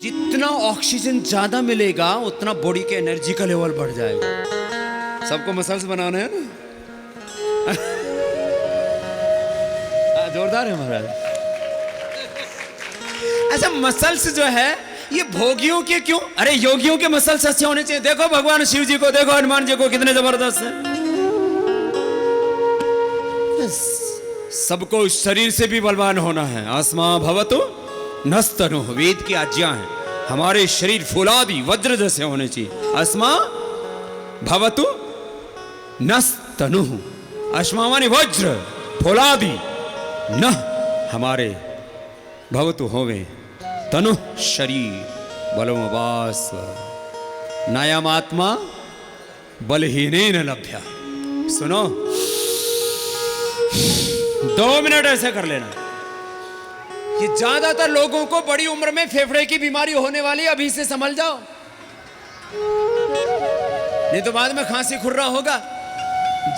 जितना ऑक्सीजन ज्यादा मिलेगा उतना बॉडी के एनर्जी का लेवल बढ़ जाएगा। सबको मसल्स बनाने हैं ना। जोरदार है महाराज। अच्छा, मसल्स जो है ये भोगियों के क्यों? अरे योगियों के मसल्स अच्छे होने चाहिए। देखो भगवान शिव जी को, देखो हनुमान जी को, कितने जबरदस्त है। सबको इस शरीर से भी बलवान होना है। आस्मा भवतु नस्तनु, वेद की आज्ञा है। हमारे शरीर फुलादि वज्र जैसे होने चाहिए। अस्मा भवतु नस्तनु, अस्मा माने वज्र, फुलादि न हमारे भवतु होवे तनु शरीर बलमवास्व नायमात्मा बलहीनेन लभ्या। सुनो, 2 मिनट ऐसे कर लेना। ये ज्यादातर लोगों को बड़ी उम्र में फेफड़े की बीमारी होने वाली, अभी से संभल जाओ, नहीं तो बाद में खांसी खुर्रा होगा।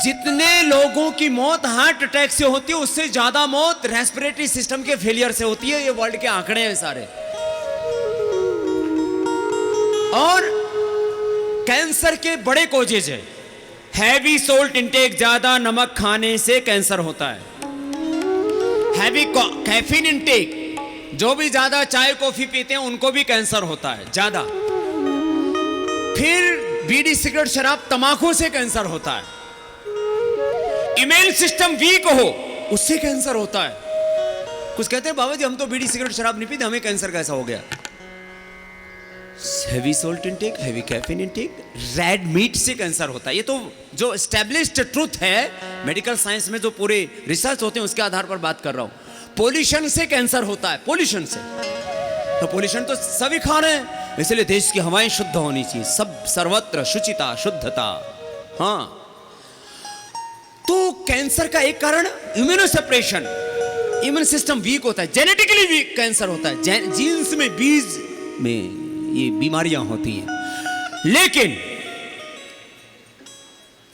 जितने लोगों की मौत हार्ट अटैक से होती है, उससे ज्यादा मौत रेस्पिरेटरी सिस्टम के फेलियर से होती है। ये वर्ल्ड के आंकड़े हैं सारे। और कैंसर के बड़े कोजेज है। हैवी सोल्ट इंटेक, ज्यादा नमक खाने से कैंसर होता है। हैवी कैफीन इंटेक, जो भी ज्यादा चाय कॉफी पीते हैं उनको भी कैंसर होता है ज्यादा। फिर बीड़ी सिगरेट शराब तंबाकू से कैंसर होता है। इम्यून सिस्टम वीक हो, उससे कैंसर होता है। कुछ कहते हैं बाबा जी हम तो बीड़ी सिगरेट शराब नहीं पीते, हमें कैंसर कैसा हो गया? Heavy salt intake, heavy caffeine intake, red meat से कैंसर होता है। ये तो जो एस्टेब्लिश्ड ट्रूथ है मेडिकल साइंस में, जो पूरे रिसर्च होते हैं उसके आधार पर बात कर रहा हूं। पोल्यूशन से कैंसर होता है, पोल्यूशन से। तो पोल्यूशन तो सभी खा रहे हैं, इसलिए देश की हवाएं शुद्ध होनी चाहिए, सब सर्वत्र शुचिता शुद्धता। हाँ, तो कैंसर का एक कारण इम्यूनोसप्रेशन, इम्यून सिस्टम वीक होता है, जेनेटिकली वीक कैंसर होता है। जीन्स में, बीज में ये बीमारियां होती हैं। लेकिन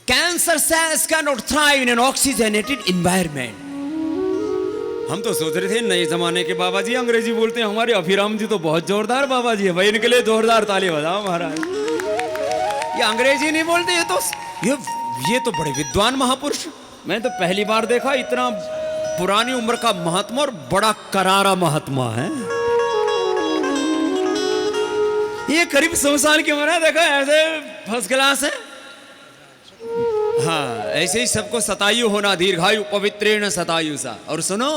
cancer cells can not thrive in an oxygenated environment. हम तो सोच रहे थे नए जमाने के बाबा जी अंग्रेजी बोलते हैं, हमारे अभिराम जी तो बहुत जोरदार बाबा जी है भाई, इनके लिए जोरदार ताली बजाओ महाराज। ये अंग्रेजी नहीं बोलते, ये तो बड़े विद्वान महापुरुष। मैं तो पहली बार देखा इतना पुरानी उम्र का महात्मा, और बड़ा करारा महात्मा है। ये करीब 100 साल की उम्र है, देखो ऐसे फर्स्ट क्लास है। हाँ, ऐसे ही सबको सतायु होना, दीर्घायु पवित्रेण सतायु सा। और सुनो,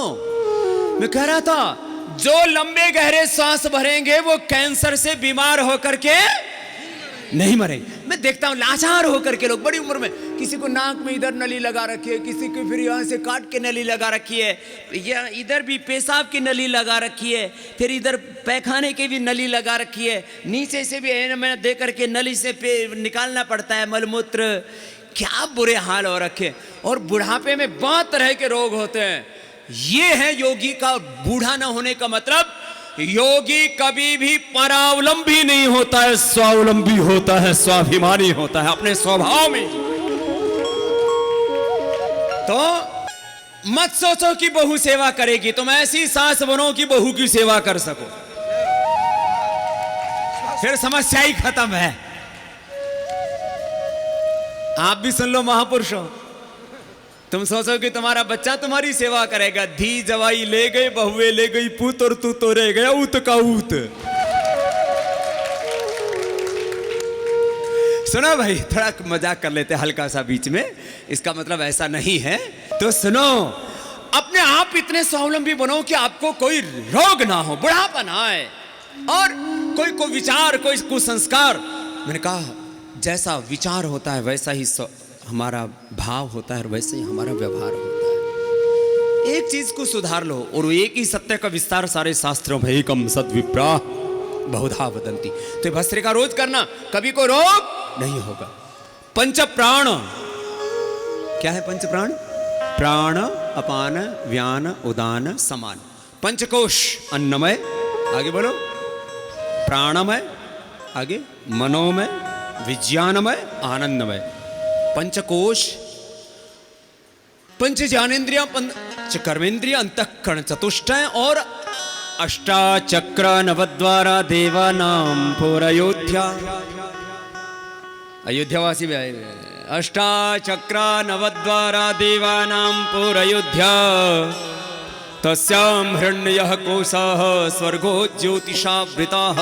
मैं कह रहा था जो लंबे गहरे सांस भरेंगे वो कैंसर से बीमार होकर के नहीं मरेंगे। मैं देखता हूं लाचार होकर के लोग बड़ी उम्र में, किसी को नाक में इधर नली लगा रखी है, किसी को फिर यहाँ से काट के नली लगा रखी है, या इधर भी पेशाब की नली लगा रखी है, फिर इधर पैखाने की भी नली लगा रखी है, नीचे से भी मैं दे करके नली से निकालना पड़ता है मलमूत्र। क्या बुरे हाल हो रखे। और बुढ़ापे में बहुत तरह के रोग होते हैं। ये है योगी का बूढ़ा ना होने का मतलब। योगी कभी भी परावलंबी नहीं होता है, स्वावलंबी होता है, स्वाभिमानी होता है अपने स्वभाव में। तो मत सोचो कि बहू सेवा करेगी, तुम ऐसी सास बनो कि बहू की सेवा कर सको, फिर समस्या ही खत्म है। आप भी सुन लो महापुरुषों, तुम सोचो कि तुम्हारा बच्चा तुम्हारी सेवा करेगा। धी जवाई ले गए, बहुए ले गई पूत, और तू तो रह गया ऊत का ऊत। सुनो भाई, थोड़ा मजाक कर लेते हल्का सा बीच में, इसका मतलब ऐसा नहीं है। तो सुनो, अपने आप इतने स्वावलंबी बनो कि आपको कोई रोग ना हो, बुढ़ापा ना आए, और कोई को विचार, कोई कुसंस्कार। मैंने कहा जैसा विचार होता है वैसा ही हमारा भाव होता है, और वैसे ही हमारा व्यवहार होता है। एक चीज को सुधार लो, और एक ही सत्य का विस्तार सारे शास्त्रों में, एकम सद्विप्रा बहुधा वदंती। तो भस्त्रिका रोज करना, कभी कोई रोग नहीं होगा। पंच प्राण क्या है? पंच प्राण, प्राण अपान व्यान उदान समान। पंचकोश अन्नमय, आगे बोलो, प्राणमय, आगे मनोमय, विज्ञानमय, आनंदमय। पंचकोश, पंच ज्ञानेन्द्रिय, पंच कर्मेंद्रिय, अंतःकरण चतुष्टय, और अष्टाचक्र नवद्वारा देवानां पुरयोध्या। अयोध्यावासी भी आए। अष्टाचक्र नवद्वारा देवानां पुरयोध्या तस्यां हिरण्यः कोशः स्वर्गो ज्योतिषावृताः।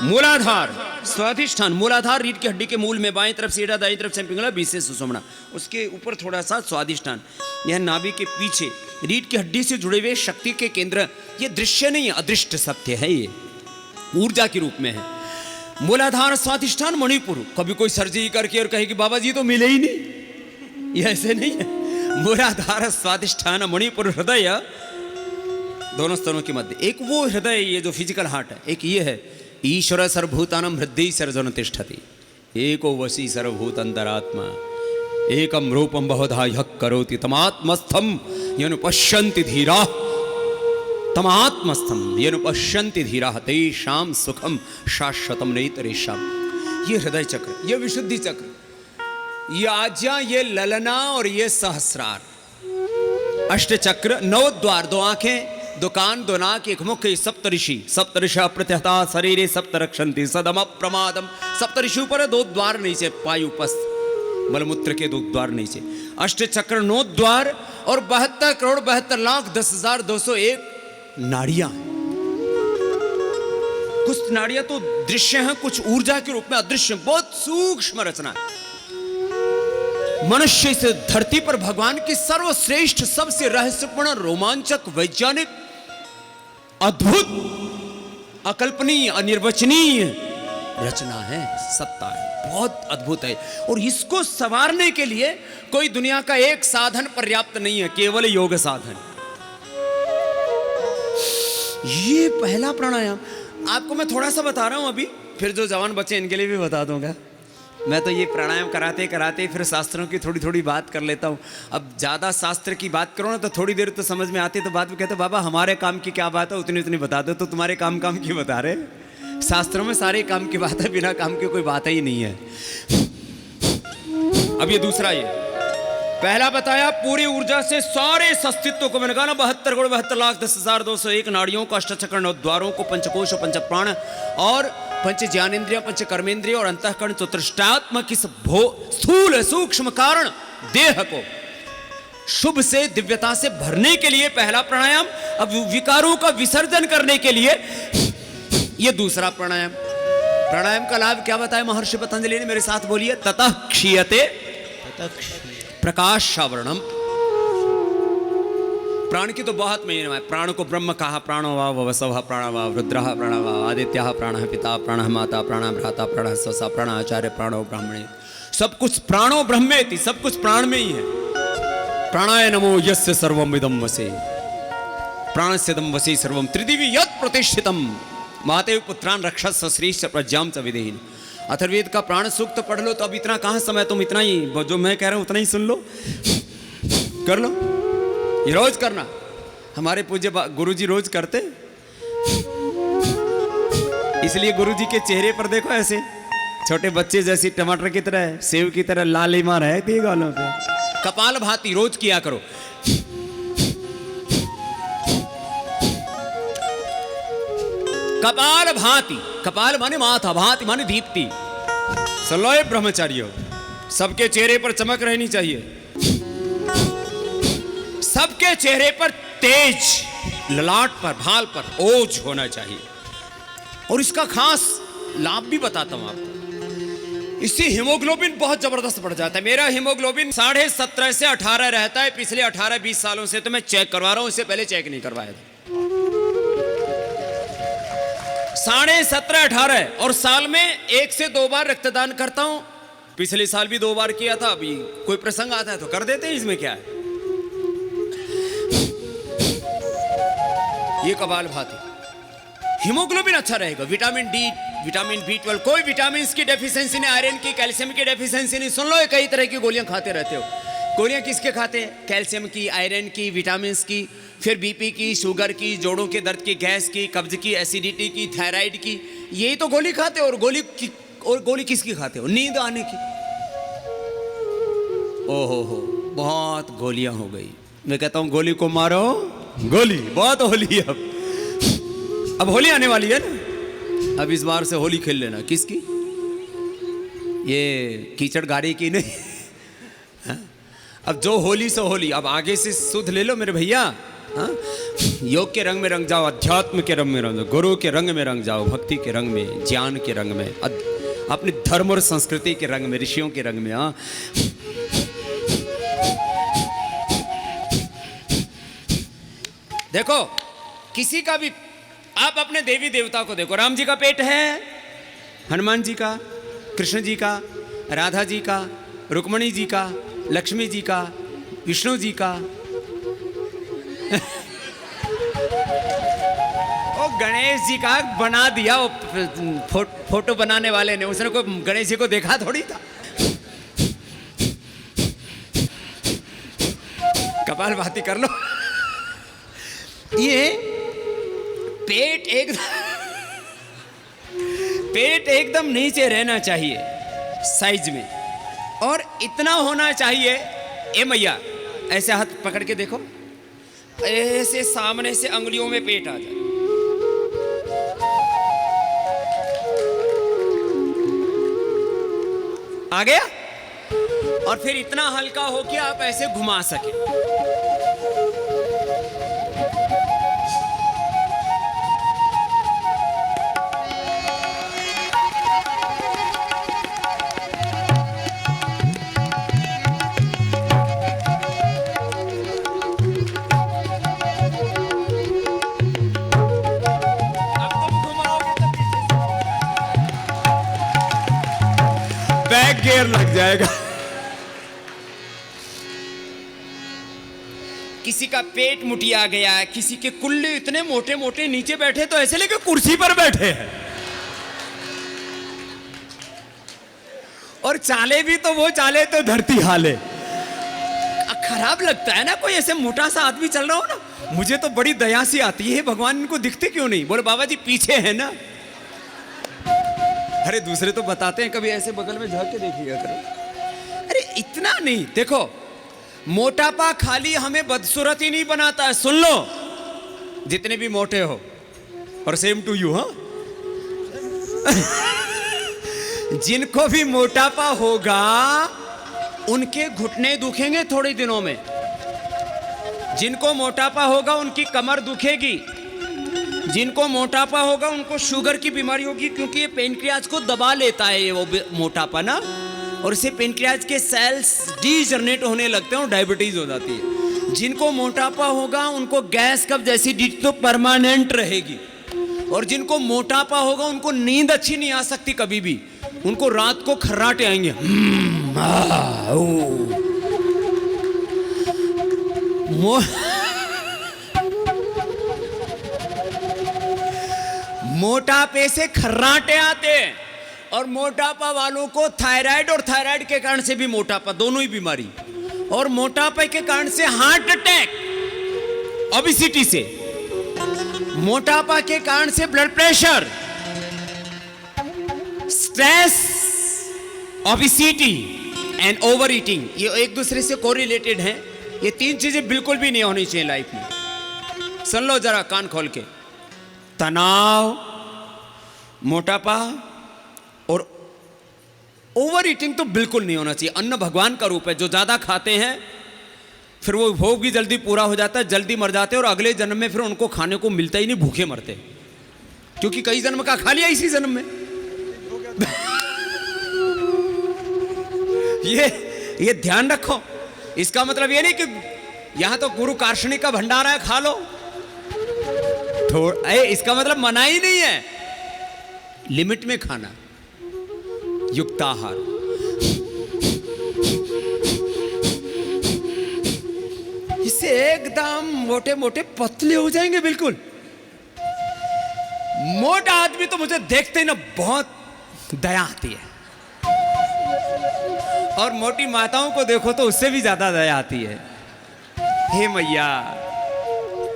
मूलाधार स्वाधिष्ठान, मूलाधार रीढ़ की हड्डी के मूल में बाएं तरफ सीधा, दाईं तरफ से पिंगला, बीच से सुषुम्ना, उसके ऊपर थोड़ा सा स्वाधिष्ठान। यह नाभि के पीछे रीढ़ की हड्डी से जुड़े हुए शक्ति के केंद्र। ये दृश्य नहीं है, अदृष्ट सत्य है, ये ऊर्जा के रूप में है। मूलाधार स्वाधिष्ठान मणिपुर। कभी कोई सर्जरी करके और कहे कि बाबा जी तो मिले ही नहीं, ये ऐसे नहीं है। मूलाधार स्वाधिष्ठान मणिपुर हृदय, दोनों स्तनों के मध्य। एक वो हृदय, ये जो फिजिकल हार्ट है, एक ये है ईश्वर सर्वभूतानां हृदय सर्वजन तिष्ठति, एको वशी सर्वभूत अंतरात्मा, एकम रूपम बहुधा ह्यः करोति तमात्मस्थम येन पश्यन्ति धीराः, तमात्मस्थम येन पश्यन्ति धीराः तेषां सुखम शाश्वतम नैतरेषाम्। ये हृदय चक्र, ये विशुद्धि चक्र, ये आज्ञा, ये ललना और ये सहस्रार। अष्ट चक्र, 9 द्वार, 2 आंखें, 2 कान, 2 नाक, 1 मुख, सप्तऋषि, सप्तऋषि प्रत्यहता शरीरे सप्त रक्षन्ति सदम प्रमादम। सप्तऋषि ऊपर 2 द्वार नीचे, पायुपस्थ मलमूत्र के 2 द्वार नीचे। अष्ट चक्र, 9 द्वार और 72 करोड़ 72 लाख 10,201 नाड़ियां। कुछ नाड़ियां तो दृश्य हैं, कुछ ऊर्जा के रूप में अदृश्य, बहुत सूक्ष्म रचना है। मनुष्य इस धरती पर भगवान की सर्वश्रेष्ठ, सबसे रहस्यपूर्ण, रोमांचक, वैज्ञानिक, अद्भुत, अकल्पनीय, अनिर्वचनीय रचना है, सत्ता है, बहुत अद्भुत है। और इसको संवारने के लिए कोई दुनिया का एक साधन पर्याप्त नहीं है, केवल योग साधन। ये पहला प्राणायाम आपको मैं थोड़ा सा बता रहा हूं अभी, फिर जो जवान बच्चे इनके लिए भी बता दूंगा। मैं तो ये प्राणायाम कराते कराते फिर शास्त्रों की थोड़ी थोड़ी बात कर लेता हूँ। अब ज़्यादा शास्त्र की बात करो ना तो थोड़ी देर तो समझ में आती, तो बाद में कहते बाबा हमारे काम की क्या बात है, उतनी उतनी बता दो। तो तुम्हारे काम की बता रहे, शास्त्रों में सारे काम की बात है, बिना काम की कोई बात ही नहीं है। अब ये दूसरा, ये पहला बताया पूरी ऊर्जा से सारे अस्तित्व को मैंने कहा ना, 72 करोड़ 72 लाख 10,201 नाड़ियों को, अष्टचक्र 9 द्वारों को, पंचकोश और पंचप्राण और पंच ज्ञानेन्द्रिय, पंच कर्मेंद्रिय और अंतःकरण चतुष्टात्मक इस स्थूल सूक्ष्म कारण देह को शुभ से, दिव्यता से भरने के लिए पहला प्राणायाम। अब विकारों का विसर्जन करने के लिए ये दूसरा प्राणायाम। प्राणायाम का लाभ क्या बताया महर्षि पतंजलि ने, मेरे साथ बोलिए। ततः क्षीयते प्रकाशावरणम। प्राण की तो बहुत महिमा है। प्राण को ब्रह्म कहा, प्राणो वा वसव, प्राण वा रुद्रः, प्राण वा आदित्य, प्राण पिता, प्राण माता, प्राण भ्राता, प्राण स्वसा, प्राण आचार्य, प्राणो ब्राह्मणे। सब कुछ प्राणो ब्रह्मेति, सब कुछ प्राण में ही है। प्राणाय नमो यस्य सर्वम इदं वसे, प्राणस्य दम वसे सर्वम त्रिदिवि यत् प्रतिष्ठितम, माते पुत्रान रक्षस्व श्रीश्च प्रज्ञां च विदेहिन। अथर्ववेद का प्राण सूक्त पढ़ लो। तो अब इतना कहाँ समय, तुम इतना ही जो मैं कह रहा हूँ उतना ही सुन लो, कर लो, ये रोज करना। हमारे पूज्य गुरुजी रोज करते, इसलिए गुरुजी के चेहरे पर देखो ऐसे छोटे बच्चे जैसी टमाटर की तरह, सेव की तरह लालिमा रहती है गालों पे। कपाल भाती रोज किया करो। कपाल भाती, कपाल माने माथा, भाती माने दीप्ति। सलोए ब्रह्मचारियों, सबके चेहरे पर चमक रहनी चाहिए, सबके चेहरे पर तेज, ललाट पर, भाल पर ओज होना चाहिए। और इसका खास लाभ भी बताता हूं आपको। इससे हीमोग्लोबिन बहुत जबरदस्त बढ़ जाता है। मेरा हीमोग्लोबिन 17.5 से 18 रहता है पिछले 18-20 सालों से। तो मैं चेक करवा रहा हूं, इससे पहले चेक नहीं करवाया था। 17.5-18 और साल में 1 से 2 बार रक्तदान करता हूं। पिछले साल भी 2 बार किया था। अभी कोई प्रसंग आता है तो कर देते हैं, इसमें क्या है। ये कपाल भाती, हीमोग्लोबिन अच्छा रहेगा। विटामिन डी, विटामिन B12, कोई विटामिन की डेफिशिएंसी नहीं, आयरन की, कैल्शियम की डेफिशिएंसी नहीं। सुन लो, ये कई तरह की गोलियां खाते रहते हो। गोलियां किसके खाते हैं? कैल्शियम की, आयरन की, विटामिन की, फिर बीपी की, शुगर की, जोड़ों के दर्द की, गैस की, कब्ज की, एसिडिटी की, थायराइड की, यही तो गोली खाते हो। और गोली किसकी खाते हो? नींद आने की। ओहो हो, बहुत गोलियां हो गई। मैं कहता हूं गोली को मारो, गोली बहुत होली अब। अब होली आने वाली है ना, अब इस बार से होली खेल लेना। किसकी? ये कीचड़ गाड़ी की नहीं। हाँ? अब जो होली सो होली, अब आगे से सुध ले लो मेरे भैया। हाँ? योग के रंग में रंग जाओ, अध्यात्म के रंग में रंग जाओ, गुरु के रंग में रंग जाओ, भक्ति के रंग में, ज्ञान के रंग में, अपने धर्म और संस्कृति के रंग में, ऋषियों के रंग में। हाँ, देखो किसी का भी, आप अपने देवी देवता को देखो, राम जी का पेट है, हनुमान जी का, कृष्ण जी का, राधा जी का, रुक्मणी जी का, लक्ष्मी जी का, विष्णु जी का। ओ गणेश जी का बना दिया वो फोटो बनाने वाले ने, उसने कोई गणेश जी को देखा थोड़ी था। कपालभाति कर लो। ये पेट एकदम नीचे रहना चाहिए साइज में, और इतना होना चाहिए, ए मैया ऐसे हाथ पकड़ के देखो, ऐसे सामने से अंगुलियों में पेट आ जाए। आ गया? और फिर इतना हल्का हो कि आप ऐसे घुमा सके। गियर लग जाएगा। किसी का पेट मुटिया गया है, किसी के कुल्ले इतने मोटे मोटे नीचे बैठे तो ऐसे लेके कुर्सी पर बैठे हैं, और चाले भी तो वो चाले तो धरती हाले। खराब लगता है ना, कोई ऐसे मोटा सा आदमी चल रहा हो ना, मुझे तो बड़ी दया सी आती है, भगवान इनको दिखते क्यों नहीं? बोले बाबा जी पीछे है ना। अरे दूसरे तो बताते हैं, कभी ऐसे बगल में झांक के देखिएगा करो। अरे इतना नहीं, देखो मोटापा खाली हमें बदसूरत ही नहीं बनाता है, सुन लो, जितने भी मोटे हो, और सेम टू यू। हाँ, जिनको भी मोटापा होगा उनके घुटने दुखेंगे थोड़े दिनों में, जिनको मोटापा होगा उनकी कमर दुखेगी, जिनको मोटापा होगा उनको शुगर की बीमारी होगी, क्योंकि ये पेनक्रियाज को दबा लेता है ये वो मोटापा ना, और इससे पेनक्रियाज के सेल्स डीजनरेट होने लगते हैं और डायबिटीज हो जाती है। जिनको मोटापा होगा उनको गैस कब्ज एसिडिटी तो परमानेंट रहेगी, और जिनको मोटापा होगा उनको नींद अच्छी नहीं आ सकती कभी भी, उनको रात को खर्राटे आएंगे। मोटापे से खर्राटे आते हैं, और मोटापा वालों को थायराइड, और थायराइड के कारण से भी मोटापा, दोनों ही बीमारी, और मोटापे के कारण से हार्ट अटैक, ओबेसिटी से, मोटापा के कारण से blood pressure, stress, obesity and over eating, ये एक दूसरे से कोरिलेटेड हैं। ये तीन चीजें बिल्कुल भी नहीं होनी चाहिए लाइफ में। सुन लो जरा कान खोल के, तनाव, मोटापा और ओवर ईटिंग तो बिल्कुल नहीं होना चाहिए। अन्न भगवान का रूप है, जो ज्यादा खाते हैं फिर वो भोग भी जल्दी पूरा हो जाता है, जल्दी मर जाते हैं, और अगले जन्म में फिर उनको खाने को मिलता ही नहीं, भूखे मरते, क्योंकि कई जन्म का खा लिया इसी जन्म में। ये ध्यान रखो, इसका मतलब ये नहीं कि यहां तो गुरु कार्षणी का भंडारा है खा लो, इसका मतलब मना ही नहीं है, लिमिट में खाना, युक्ताहार। इससे एकदम मोटे मोटे पतले हो जाएंगे बिल्कुल। मोटा आदमी तो मुझे देखते ही ना बहुत दया आती है, और मोटी माताओं को देखो तो उससे भी ज्यादा दया आती है। हे मैया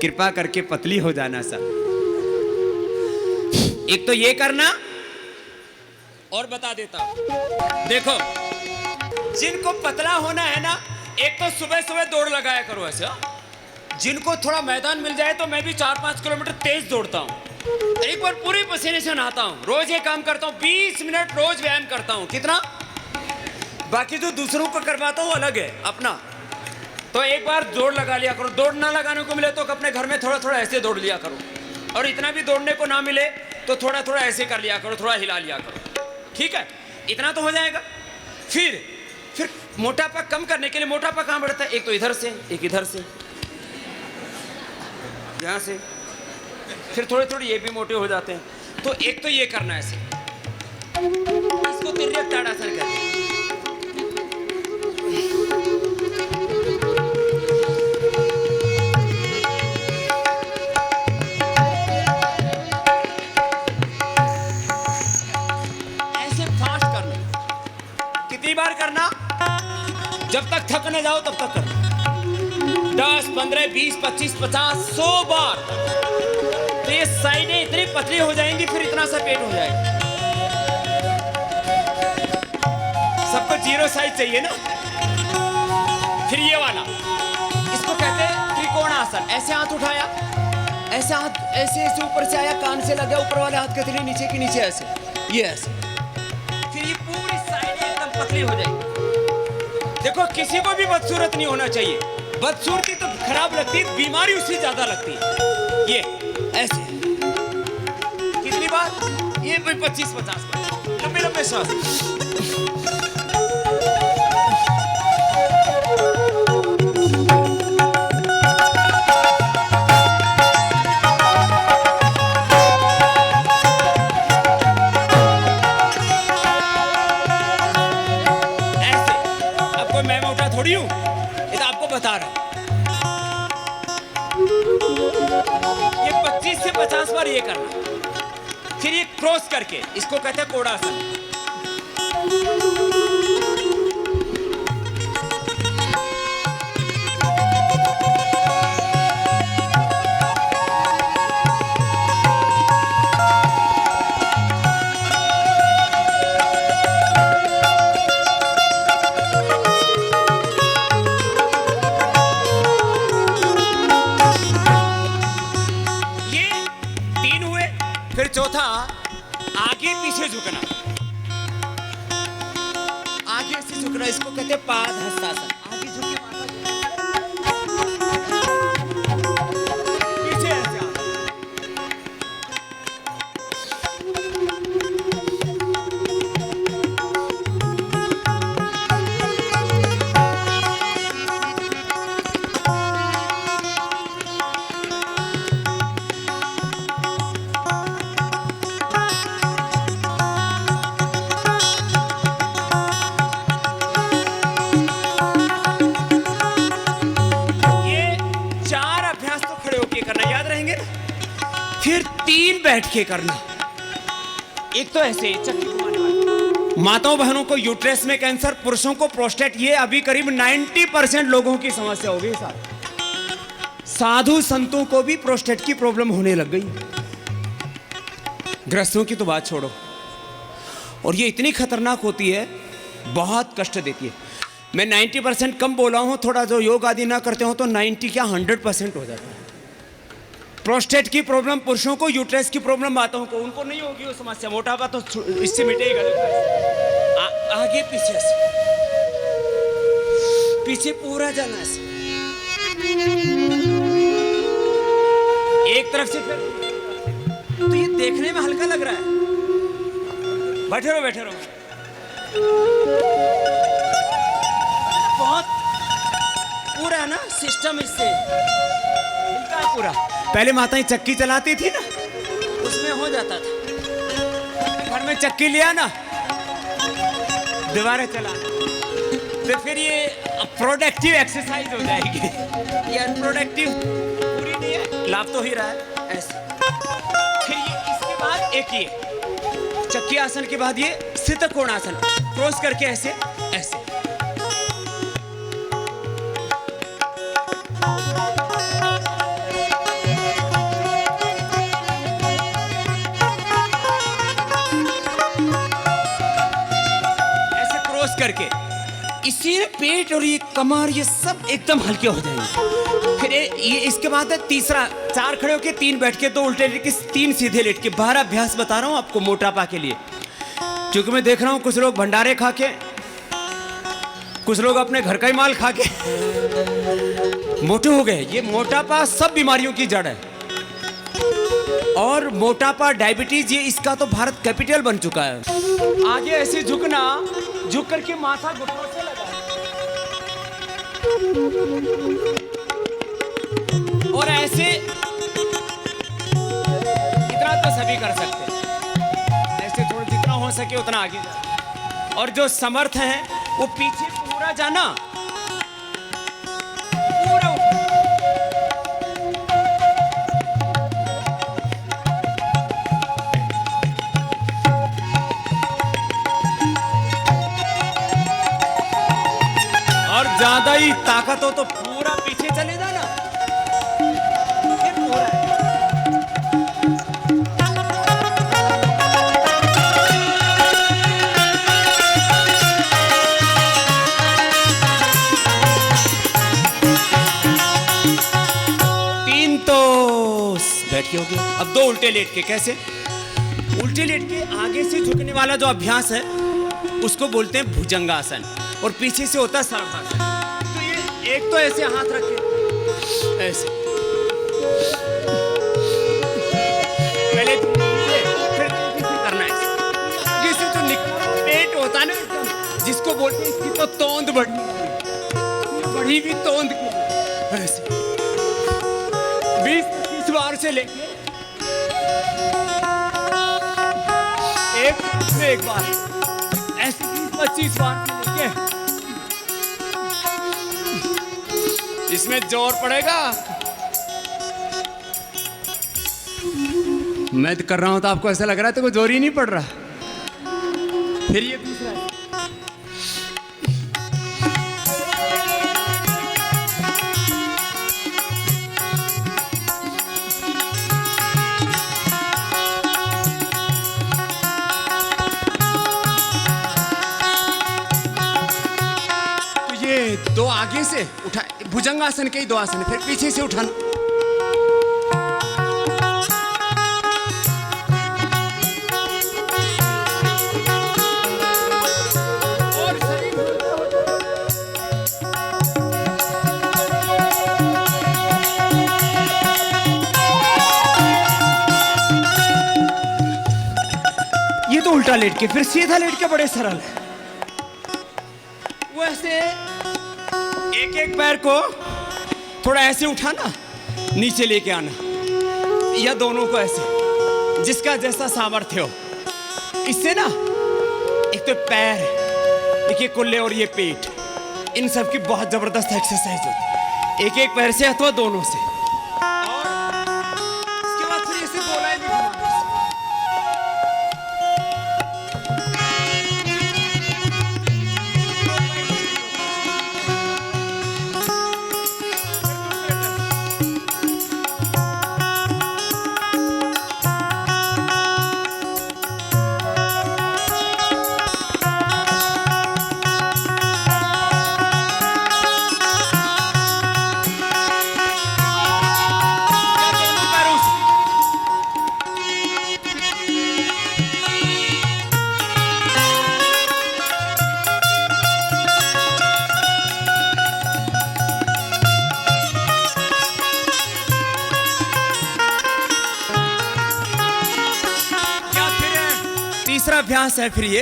कृपा करके पतली हो जाना सा। एक तो ये करना, और बता देता हूं, देखो जिनको पतला होना है ना, एक तो सुबह सुबह दौड़ लगाया करो ऐसे। जिनको थोड़ा मैदान मिल जाए तो मैं भी 4-5 किलोमीटर तेज दौड़ता हूं, एक बार पूरे पसीने से नहाता हूँ, रोज ये काम करता हूँ, 20 मिनट रोज व्यायाम करता हूँ। कितना? बाकी जो दूसरों को करवाता हूँ अलग है अपना। तो एक बार दौड़ लगा लिया करो, दौड़ ना लगाने को मिले तो अपने घर में थोड़ा थोड़ा ऐसे दौड़ लिया करो, और इतना भी दौड़ने को ना मिले तो थोड़ा थोड़ा ऐसे कर लिया करो, थोड़ा हिला लिया करो, ठीक है? इतना तो हो जाएगा। फिर मोटापा कम करने के लिए, मोटापा कहाँ बढ़ता है? एक तो इधर से, एक इधर से, यहाँ से, फिर थोड़े थोड़े ये भी मोटे हो जाते हैं। तो एक तो ये करना है ऐसे, इसको तिर्यक ताड़ासन कहते हैं। ऐसे फास्ट करना। कितनी बार करना? जब तक थक न जाओ तब तक करना। 10, 15, 20, 25, 50, 100 बार। तो ये साइडें इतनी पतली हो जाएंगी, फिर इतना सा पेट हो जाएगा। सबको 0 साइज चाहिए ना। फिर ये वाला, इसको कहते हैं त्रिकोणासन। ऐसे हाथ उठाया, ऐसे हाथ ऐसे ऐसे ऊपर से आया, कान से लगा, ऊपर वाले हाथ के नीचे के नीचे ऐसे, ये ऐसे। फिर ये पूरी साइडें एकदम पतली हो जाएगी। देखो, किसी को भी बदसूरत नहीं होना चाहिए। बदसूरती तो खराब लगती है, बीमारी उससे ज्यादा लगती है। ये ऐसे कितनी बार? ये 25-50 बार। लंबे लंबे सांस। ऐसे आपको मैं मोटा थोड़ी हूं, ये तो आपको बता रहा हूं। ये 25 से 50 बार ये करना। फिर ये क्रॉस करके, इसको कहते हैं कोणासन। फिर चौथा, आगे पीछे झुकना। आगे से झुकना, इसको कहते हैं पाद हस्तासन। आगे झुके, पीछे ऐसे। फिर 3 बैठ के करना। एक तो ऐसे चक्की घुमाने वाला। माताओं बहनों को यूट्रस में कैंसर, पुरुषों को प्रोस्टेट, ये अभी करीब 90% लोगों की समस्या हो गई। साधु संतों को भी प्रोस्टेट की प्रॉब्लम होने लग गई। ग्रस्तों की तो बात छोड़ो। और ये इतनी खतरनाक होती है, बहुत कष्ट देती है। मैं 90% कम बोला हूं, थोड़ा जो योग आदि ना करते हो तो 90 क्या 100% हो जाता है। प्रोस्टेट की प्रॉब्लम पुरुषों को, यूट्रस की प्रॉब्लम माताओं को, उनको नहीं होगी वो समस्या। मोटापा तो इससे मिटेगा। आगे पीछे से, पीछे पूरा जाना से, एक तरफ से। फिर तो ये देखने में हल्का लग रहा है। बैठे रहो, बैठे रहो। बहुत पूरा ना सिस्टम इससे मिलता है पूरा। पहले माताएं चक्की चलाती थी ना, उसमें हो जाता था। घर में चक्की लिया ना, दोबारा चलाना, तो फिर ये प्रोडक्टिव एक्सरसाइज हो जाएगी। ये अनप्रोडक्टिव पूरी नहीं है, लाभ तो ही रहा है ऐसे। फिर ये इसके बाद एक ये चक्की आसन के बाद ये स्थित कोणासन, क्रॉस करके ऐसे ऐसे। करके इसी पेट और ये कमर ये सब एकदम हल्के हो जाएंगे। फिर ये इसके बाद है तीसरा 4 खड़े होके, 3 बैठ के, 2 उल्टे लेट के, 3 सीधे लेट के। 12 अभ्यास बता रहा हूँ आपको मोटापा के लिए, क्योंकि मैं देख रहा हूँ कुछ लोग भंडारे खा के, कुछ लोग अपने घर का ही माल खा के मोटे हो गए। ये मोटापा सब बीमारियों की जड़ है। और मोटापा, डायबिटीज, ये इसका तो भारत कैपिटल बन चुका है। आगे ऐसे झुकना, झुक करके माथा घुटनों से लगा, और ऐसे, इतना तो सभी कर सकते हैं। ऐसे थोड़ा जितना हो सके उतना आगे जाए। और जो समर्थ हैं वो पीछे पूरा जाना, पूरा और ज्यादा ही ताकत हो तो पूरा पीछे चले जाना। ये पूरा है। बैठ के हो गया। अब 2 उल्टे लेट के। कैसे? उल्टे लेट के आगे से झुकने वाला जो अभ्यास है उसको बोलते हैं भुजंगासन, और पीछे से होता है सर्वासन। तो ये एक तो ऐसे हाथ रखे, ऐसे पहले फिर करना है। किसी तो पेट होता ना, जिसको बोलते हैं इसकी तो तोंद बढ़ी भी तोंद की, ऐसे 20-25 बार से लेके एक बार, ऐसे 20-25 बार से लेके, इसमें जोर पड़ेगा। मैं तो कर रहा हूं तो आपको ऐसा लग रहा है तो कोई जोर ही नहीं पड़ रहा। फिर ये दूसरा है। दो आगे से उठा, भुजंगासन के ही 2 आसन, फिर पीछे से उठाना। और शरीर ये तो उल्टा लेट के, फिर सीधा लेट के बड़े सरल है। वैसे एक पैर को थोड़ा ऐसे उठाना, नीचे लेके आना, या दोनों को ऐसे, जिसका जैसा सामर्थ्य हो। इससे ना एक तो पैर, एक ये कुल्ले और ये पेट, इन सब की बहुत जबरदस्त एक्सरसाइज होती है, एक पैर से अथवा दोनों से। और इसके बाद फिर ऐसे गोलाई भी घुमाना। तीसरा अभ्यास है फिर ये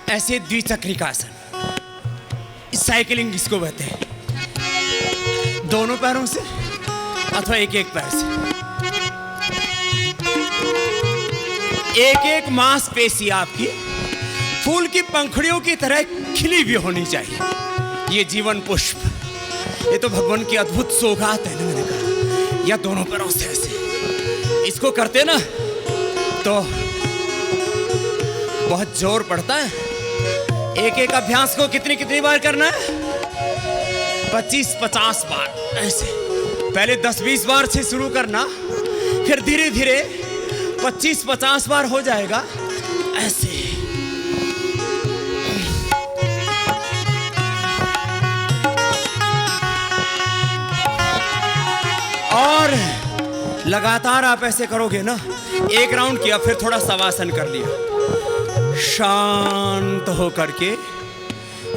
ऐसे द्विचक्रिकासन, साइकिलिंग इसको कहते हैं। दोनों पैरों से अथवा एक पैर से, एक मांसपेशी आपकी फूल की पंखुड़ियों की तरह खिली भी होनी चाहिए। ये जीवन पुष्प, ये तो भगवान की अद्भुत सौगात है ना, मैंने कहा। या दोनों पैरों से ऐसे इसको करते ना तो बहुत जोर पड़ता है। एक अभ्यास को कितनी बार करना है? 25-50 बार ऐसे। पहले 10-20 बार से शुरू करना, फिर धीरे धीरे 25-50 बार हो जाएगा ऐसे। और लगातार आप ऐसे करोगे ना, एक राउंड किया फिर थोड़ा शवासन कर लिया, शांत होकर के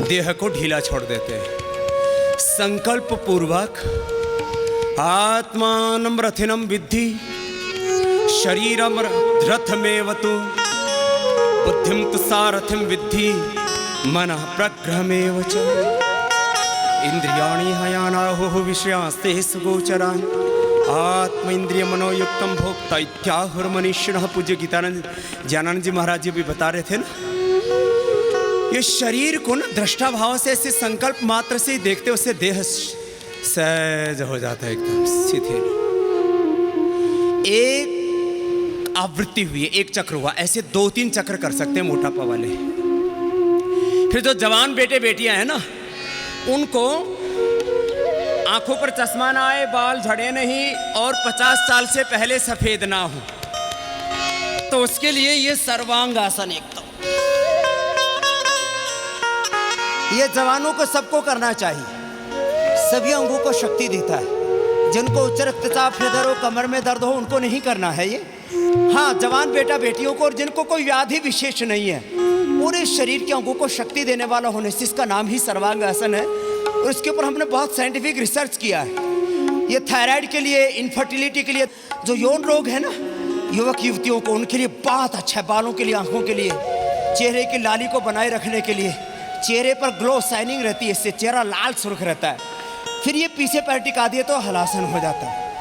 देह को ढीला छोड़ देते हैं। संकल्प पूर्वक आत्मानं रथिनं विद्धि शरीरम रथमेव तु बुद्धिं तु सारथिं विद्धि मनः प्रग्रहमेव च इंद्रियाणि हयानाहुः विषयास्ते सुगोचरान् आत्म इंद्रिय मनोयुक्तम भोक्ता इत्याहुर्मनीषिणः। पूज्य ज्ञानानंद जी महाराज जी भी बता रहे थे ना, ये शरीर को ना दृष्टा भाव से ऐसे संकल्प मात्र से ही देखते उससे देह सहज हो जाता है, एकदम शिथिल। एक आवृत्ति हुई, एक चक्र हुआ, ऐसे 2-3 चक्र कर सकते हैं मोटापा वाले। फिर जो जवान बेटे बेटियां हैं ना, उनको आंखों पर चश्मा ना आए, बाल झड़े नहीं और 50 साल से पहले सफेद ना हो, तो उसके लिए ये सर्वांग आसन एकदम, ये जवानों को सबको करना चाहिए, सभी अंगों को शक्ति देता है। जिनको उच्च रक्तचाप, हृदय रोग, कमर में दर्द हो, उनको नहीं करना है ये। हाँ, जवान बेटा बेटियों को और जिनको कोई व्याधि विशेष नहीं है, पूरे शरीर के अंगों को शक्ति देने वाला होने से इसका नाम ही सर्वांग आसन है। और इसके ऊपर हमने बहुत साइंटिफिक रिसर्च किया है। ये थायराइड के लिए, इनफर्टिलिटी के लिए, जो यौन रोग है ना युवक युवतियों को, उनके लिए बहुत अच्छा है। बालों के लिए, आंखों के लिए, चेहरे की लाली को बनाए रखने के लिए, चेहरे पर ग्लो शाइनिंग रहती है, इससे चेहरा लाल सुर्ख रहता है। फिर ये पीछे पैर टिका दिए तो हलासन हो जाता है।